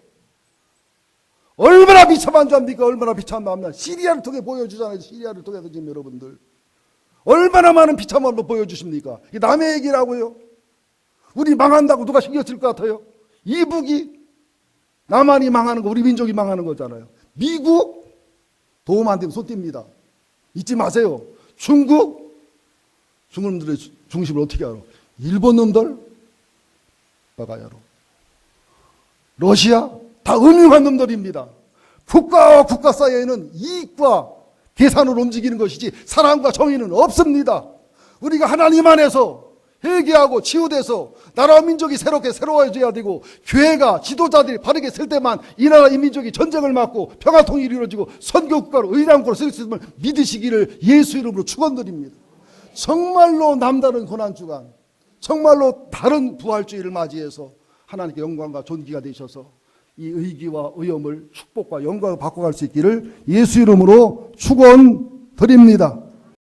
얼마나 비참한 죄입니까? 얼마나 비참한 마음이야. 시리아를 통해 보여주잖아요. 시리아를 통해서 지금 여러분들 얼마나 많은 비참함을 보여주십니까? 이게 남의 얘기라고요? 우리 망한다고 누가 신경 쓸 것 같아요? 이북이 남한이 망하는 거 우리 민족이 망하는 거잖아요. 미국 도움 안 되면 손 뗍니다. 잊지 마세요. 중국 놈들의 중심을 어떻게 알아? 일본 놈들 바가야로. 러시아 다 음흉한 놈들입니다. 국가와 국가 사이에는 이익과 계산으로 움직이는 것이지 사랑과 정의는 없습니다. 우리가 하나님 안에서 회개하고 치유돼서 나라와 민족이 새로워져야 되고 교회가 지도자들이 바르게 쓸 때만 이 나라 이 민족이 전쟁을 막고 평화통일이 이루어지고 선교국가로 의랑국가로 쓸 수 있음을 믿으시기를 예수 이름으로 축원드립니다. 정말로 남다른 고난주간, 정말로 다른 부활주의를 맞이해서 하나님께 영광과 존귀가 되셔서 이 의기와 의엄을 축복과 영광을 바꿔갈 수 있기를 예수 이름으로 축원드립니다.